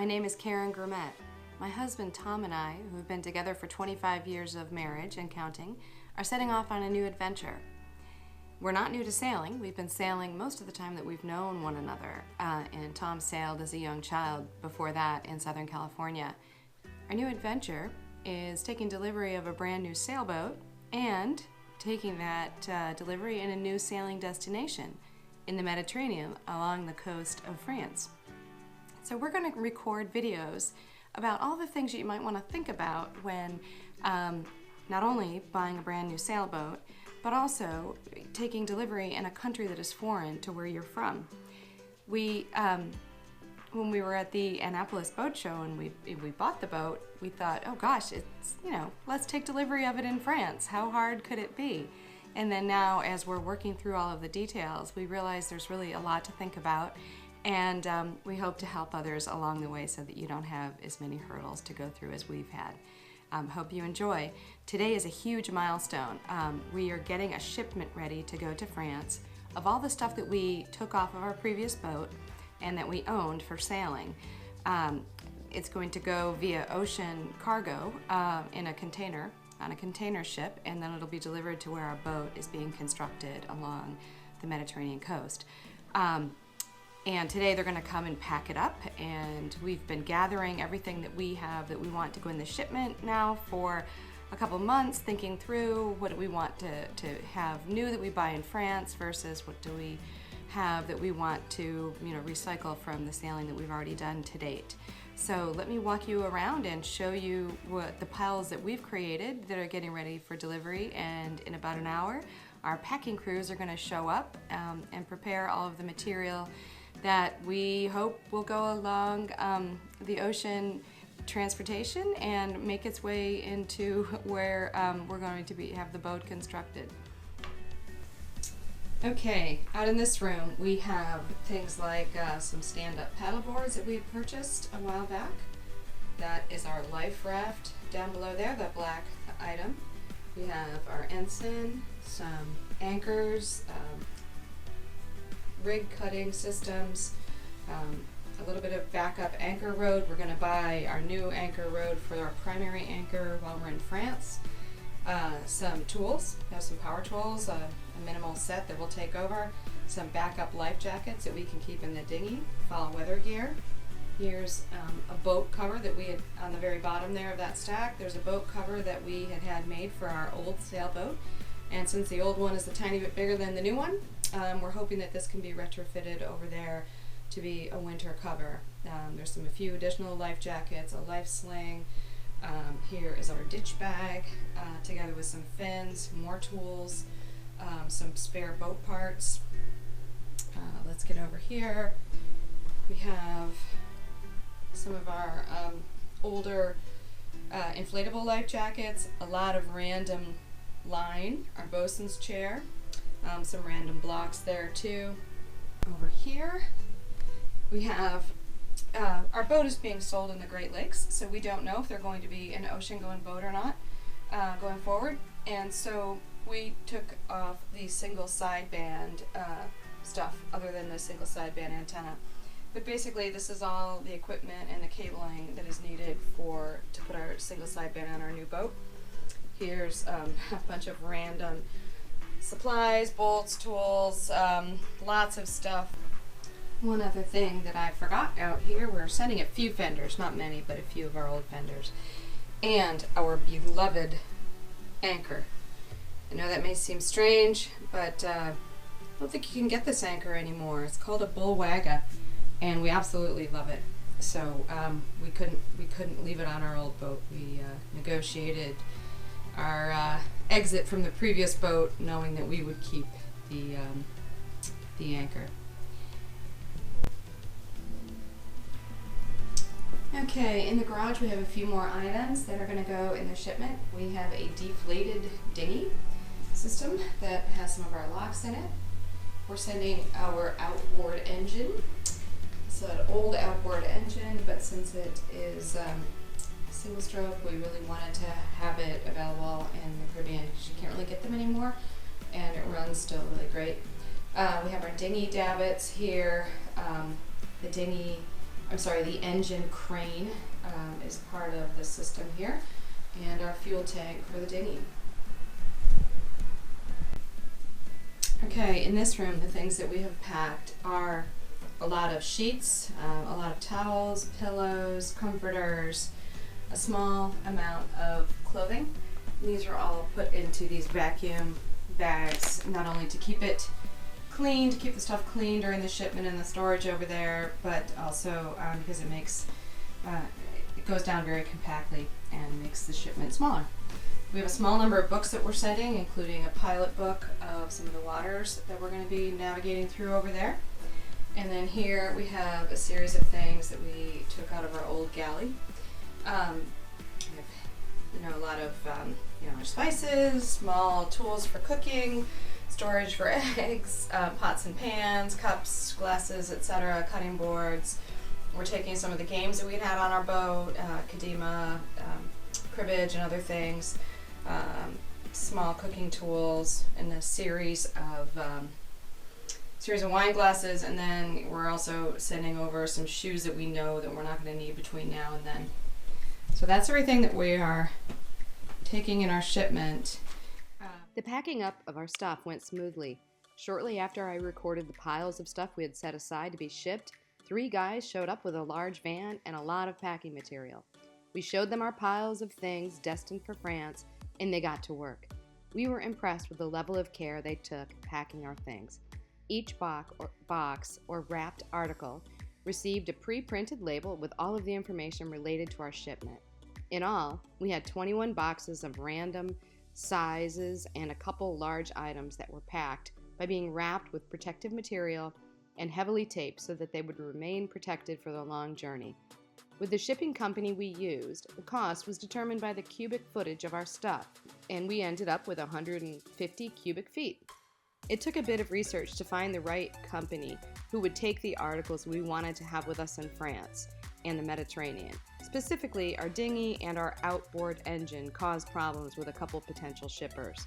name is Karen Gourmet. My husband Tom and I, who have been together for 25 years of marriage and counting, are setting off on a new adventure. We're not new to sailing. We've been sailing most of the time that we've known one another, and Tom sailed as a young child before that in Southern California. Our new adventure is taking delivery of a brand new sailboat and taking that delivery in a new sailing destination in the Mediterranean along the coast of France. So we're going to record videos about all the things that you might want to think about when not only buying a brand new sailboat, but also taking delivery in a country that is foreign to where you're from. We, when we were at the Annapolis Boat Show and we bought the boat, we thought, oh gosh, it's, let's take delivery of it in France. How hard could it be? And then now, as we're working through all of the details, we realize there's really a lot to think about. And we hope to help others along the way so that you don't have as many hurdles to go through as we've had. Hope you enjoy. Today is a huge milestone. We are getting a shipment ready to go to France of all the stuff that we took off of our previous boat and that we owned for sailing. It's going to go via ocean cargo in a container, on a container ship, and then it'll be delivered to where our boat is being constructed along the Mediterranean coast. And today they're going to come and pack it up, and we've been gathering everything that we have that we want to go in the shipment now for a couple months, thinking through what do we want to have new that we buy in France versus what do we have that we want to recycle from the sailing that we've already done to date. So let me walk you around and show you what the piles that we've created that are getting ready for delivery, and in about an hour our packing crews are going to show up and prepare all of the material that we hope will go along the ocean transportation and make its way into where we're going to have the boat constructed. Okay, out in this room we have things like some stand-up paddle boards that we purchased a while back. That is our life raft down below there, that black item. We have our ensign, some anchors, rig cutting systems, a little bit of backup anchor rod. We're going to buy our new anchor rod for our primary anchor while we're in France. Some tools, we have some power tools, a minimal set that we'll take over, some backup life jackets that we can keep in the dinghy, fall weather gear. Here's a boat cover that we had on the very bottom there of that stack. There's a boat cover that we had made for our old sailboat, and since the old one is a tiny bit bigger than the new one, we're hoping that this can be retrofitted over there to be a winter cover. There's a few additional life jackets, a life sling. Here is our ditch bag, together with some fins, more tools, some spare boat parts. Let's get over here. We have some of our older inflatable life jackets, a lot of random line, our bosun's chair, some random blocks there too. Over here we have our boat is being sold in the Great Lakes, so we don't know if they're going to be an ocean-going boat or not going forward. And so we took off the single sideband stuff other than the single sideband antenna. But basically this is all the equipment and the cabling that is needed to put our single sideband on our new boat. Here's a bunch of random supplies, bolts, tools, lots of stuff. One other thing that I forgot out here, we're sending a few fenders, not many, but a few of our old fenders, and our beloved anchor. I know that may seem strange, but I don't think you can get this anchor anymore. It's called a bull wagga, and we absolutely love it. So we couldn't leave it on our old boat. We negotiated our exit from the previous boat, knowing that we would keep the anchor. Okay, in the garage we have a few more items that are going to go in the shipment. We have a deflated dinghy system that has some of our locks in it. We're sending our outboard engine. It's an old outboard engine, but since it is single stroke, we really wanted to have it available in the Caribbean because you can't really get them anymore, and it runs still really great. We have our dinghy davits here. The dinghy the engine crane is part of the system here, and our fuel tank for the dinghy. Okay, in this room, the things that we have packed are a lot of sheets, a lot of towels, pillows, comforters, a small amount of clothing. These are all put into these vacuum bags, not only to keep it clean, to keep the stuff clean during the shipment and the storage over there, but also because it goes down very compactly and makes the shipment smaller. We have a small number of books that we're sending, including a pilot book of some of the waters that we're going to be navigating through over there. And then here we have a series of things that we took out of our old galley. We have, a lot of our spices, small tools for cooking, storage for eggs, pots and pans, cups, glasses, etc., cutting boards. We're taking some of the games that we had on our boat, Kadima, cribbage, and other things. Small cooking tools, and a series of wine glasses, and then we're also sending over some shoes that we know that we're not going to need between now and then. So that's everything that we are taking in our shipment. The packing up of our stuff went smoothly. Shortly after I recorded the piles of stuff we had set aside to be shipped, 3 guys showed up with a large van and a lot of packing material. We showed them our piles of things destined for France, and they got to work. We were impressed with the level of care they took packing our things. Each box or wrapped article received a pre-printed label with all of the information related to our shipment. In all, we had 21 boxes of random sizes and a couple large items that were packed by being wrapped with protective material and heavily taped so that they would remain protected for the long journey. With the shipping company we used, the cost was determined by the cubic footage of our stuff, and we ended up with 150 cubic feet. It took a bit of research to find the right company who would take the articles we wanted to have with us in France and the Mediterranean. Specifically, our dinghy and our outboard engine caused problems with a couple potential shippers.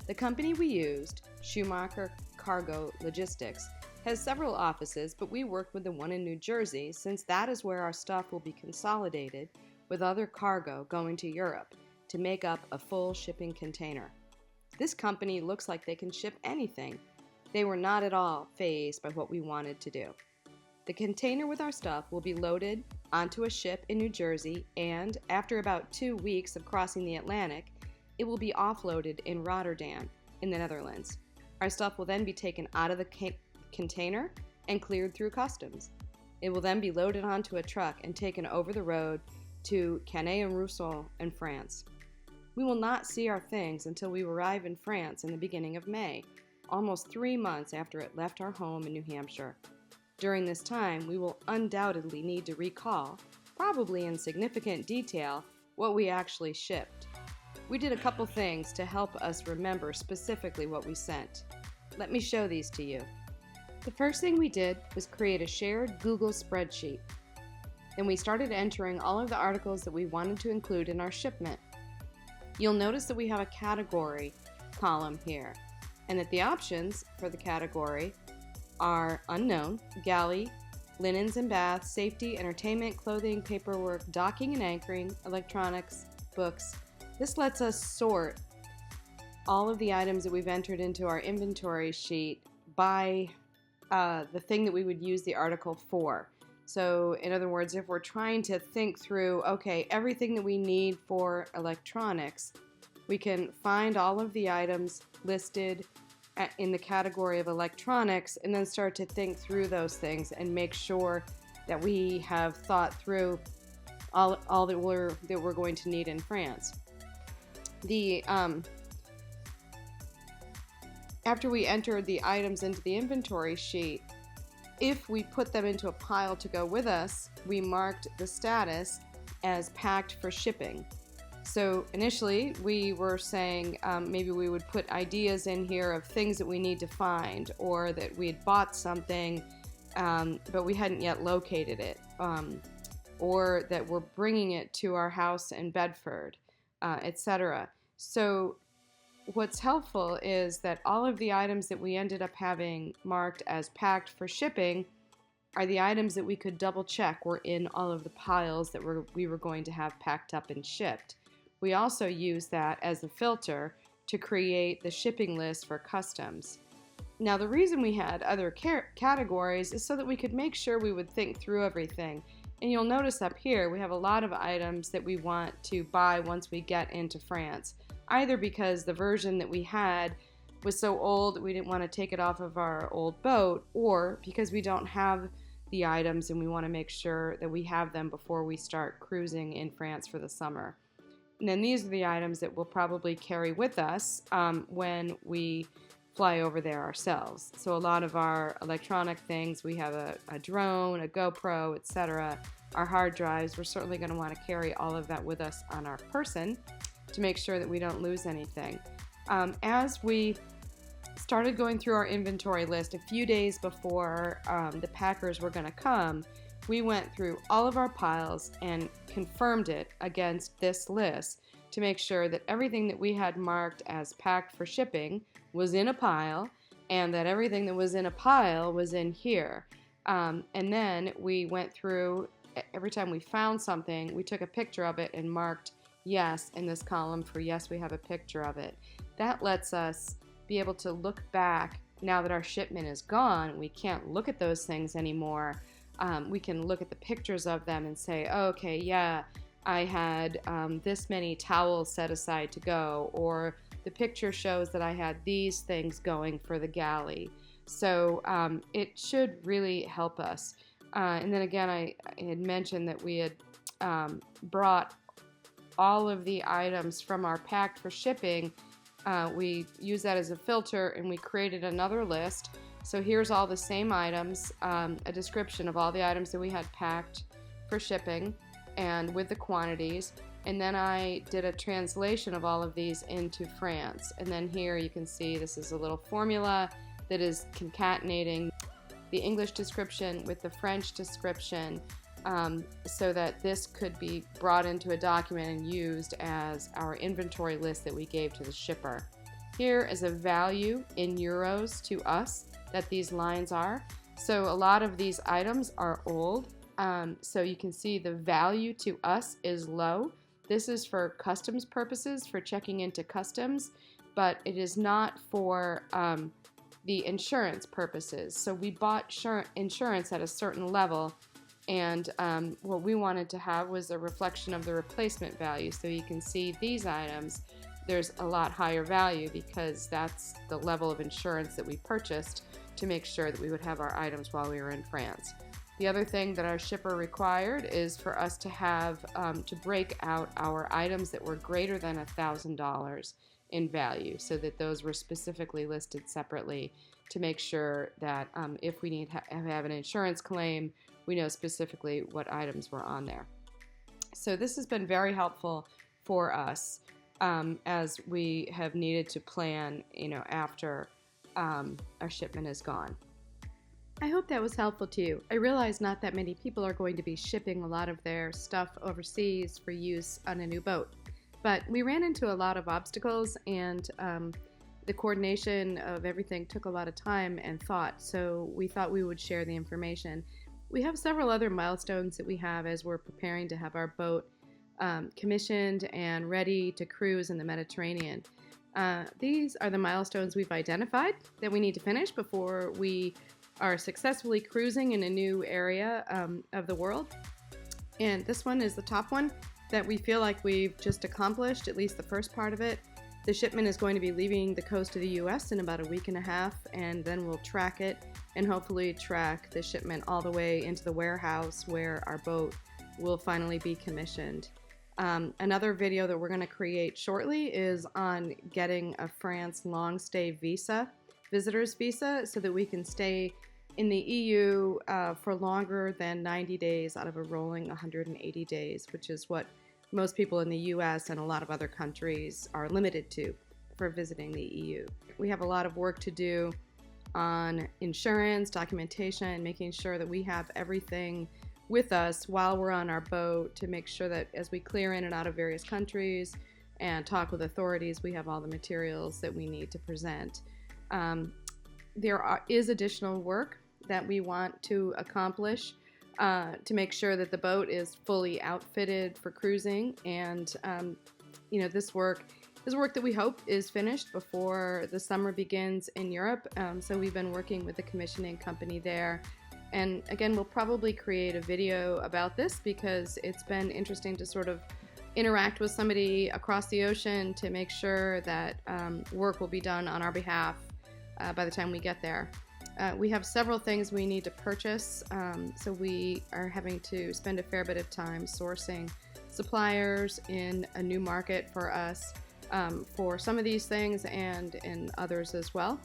The company we used, Schumacher Cargo Logistics, has several offices, but we worked with the one in New Jersey since that is where our stuff will be consolidated with other cargo going to Europe to make up a full shipping container. This company looks like they can ship anything. They were not at all fazed by what we wanted to do. The container with our stuff will be loaded onto a ship in New Jersey, and after about 2 weeks of crossing the Atlantic, it will be offloaded in Rotterdam in the Netherlands. Our stuff will then be taken out of the container and cleared through customs. It will then be loaded onto a truck and taken over the road to Canet-en-Roussel in France. We will not see our things until we arrive in France in the beginning of May, almost 3 months after it left our home in New Hampshire. During this time, we will undoubtedly need to recall, probably in significant detail, what we actually shipped. We did a couple things to help us remember specifically what we sent. Let me show these to you. The first thing we did was create a shared Google spreadsheet. Then we started entering all of the articles that we wanted to include in our shipment. You'll notice that we have a category column here, and that the options for the category are unknown, galley, linens and baths, safety, entertainment, clothing, paperwork, docking and anchoring, electronics, books. This lets us sort all of the items that we've entered into our inventory sheet by the thing that we would use the article for. So in other words, if we're trying to think through, okay, everything that we need for electronics, we can find all of the items listed in the category of electronics and then start to think through those things and make sure that we have thought through all that we're going to need in France. After we entered the items into the inventory sheet, if we put them into a pile to go with us, we marked the status as packed for shipping. So initially we were saying maybe we would put ideas in here of things that we need to find, or that we had bought something but we hadn't yet located it, or that we're bringing it to our house in Bedford, etc. So what's helpful is that all of the items that we ended up having marked as packed for shipping are the items that we could double check were in all of the piles that we were going to have packed up and shipped. We also use that as a filter to create the shipping list for customs. Now, the reason we had other categories is so that we could make sure we would think through everything. And you'll notice up here we have a lot of items that we want to buy once we get into France, either because the version that we had was so old that we didn't want to take it off of our old boat, or because we don't have the items and we want to make sure that we have them before we start cruising in France for the summer. And then these are the items that we'll probably carry with us when we fly over there ourselves. So a lot of our electronic things, we have a drone, a GoPro, etc. Our hard drives, we're certainly going to want to carry all of that with us on our person to make sure that we don't lose anything. As we started going through our inventory list a few days before the packers were going to come, we went through all of our piles and confirmed it against this list to make sure that everything that we had marked as packed for shipping was in a pile, and that everything that was in a pile was in here. And then we went through, every time we found something, we took a picture of it and marked yes in this column for yes, we have a picture of it. That lets us be able to look back now that our shipment is gone. We can't look at those things anymore. We can look at the pictures of them and say, oh, okay, yeah, I had this many towels set aside to go, or the picture shows that I had these things going for the galley. So it should really help us. And then again, I had mentioned that we had brought all of the items from our packed for shipping. We use that as a filter, and we created another list. So here's all the same items, a description of all the items that we had packed for shipping and with the quantities. And then I did a translation of all of these into France. And then here you can see this is a little formula that is concatenating the English description with the French description, so that this could be brought into a document and used as our inventory list that we gave to the shipper. Here is a value in euros to us that these lines are. So a lot of these items are old, so you can see the value to us is low. This is for customs purposes, for checking into customs, but it is not for the insurance purposes. So we bought insurance at a certain level, and what we wanted to have was a reflection of the replacement value. So you can see these items, there's a lot higher value because that's the level of insurance that we purchased to make sure that we would have our items while we were in France. The other thing that our shipper required is for us to have to break out our items that were greater than $1,000 in value, so that those were specifically listed separately to make sure that if we need have an insurance claim, we know specifically what items were on there. So this has been very helpful for us as we have needed to plan, after our shipment is gone. I hope that was helpful to you. I realize not that many people are going to be shipping a lot of their stuff overseas for use on a new boat, but we ran into a lot of obstacles, and the coordination of everything took a lot of time and thought, so we thought we would share the information. We have several other milestones that we have as we're preparing to have our boat commissioned and ready to cruise in the Mediterranean. These are the milestones we've identified that we need to finish before we are successfully cruising in a new area of the world. And this one is the top one that we feel like we've just accomplished, at least the first part of it. The shipment is going to be leaving the coast of the U.S. in about a week and a half, and then we'll track it and hopefully track the shipment all the way into the warehouse where our boat will finally be commissioned. Another video that we're going to create shortly is on getting a France long stay visa, visitor's visa, so that we can stay in the EU for longer than 90 days out of a rolling 180 days, which is what most people in the US and a lot of other countries are limited to for visiting the EU. We have a lot of work to do on insurance, documentation, making sure that we have everything with us while we're on our boat to make sure that as we clear in and out of various countries and talk with authorities, we have all the materials that we need to present. There is additional work that we want to accomplish to make sure that the boat is fully outfitted for cruising. And this work is work that we hope is finished before the summer begins in Europe. So we've been working with the commissioning company there. And again, we'll probably create a video about this because it's been interesting to sort of interact with somebody across the ocean to make sure that work will be done on our behalf by the time we get there. We have several things we need to purchase, so we are having to spend a fair bit of time sourcing suppliers in a new market for us for some of these things and in others as well.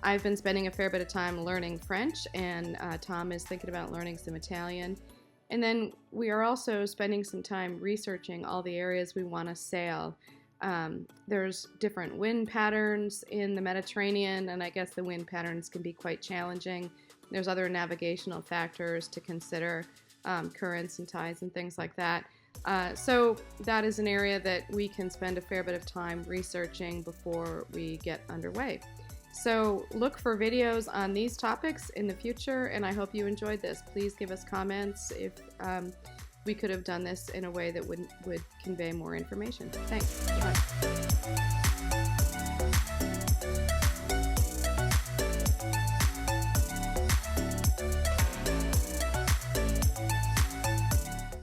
I've been spending a fair bit of time learning French, and Tom is thinking about learning some Italian. And then we are also spending some time researching all the areas we want to sail. There's different wind patterns in the Mediterranean, and I guess the wind patterns can be quite challenging. There's other navigational factors to consider, currents and tides and things like that. So that is an area that we can spend a fair bit of time researching before we get underway. So look for videos on these topics in the future, and I hope you enjoyed this. Please give us comments if we could have done this in a way that would convey more information. Thanks. Bye.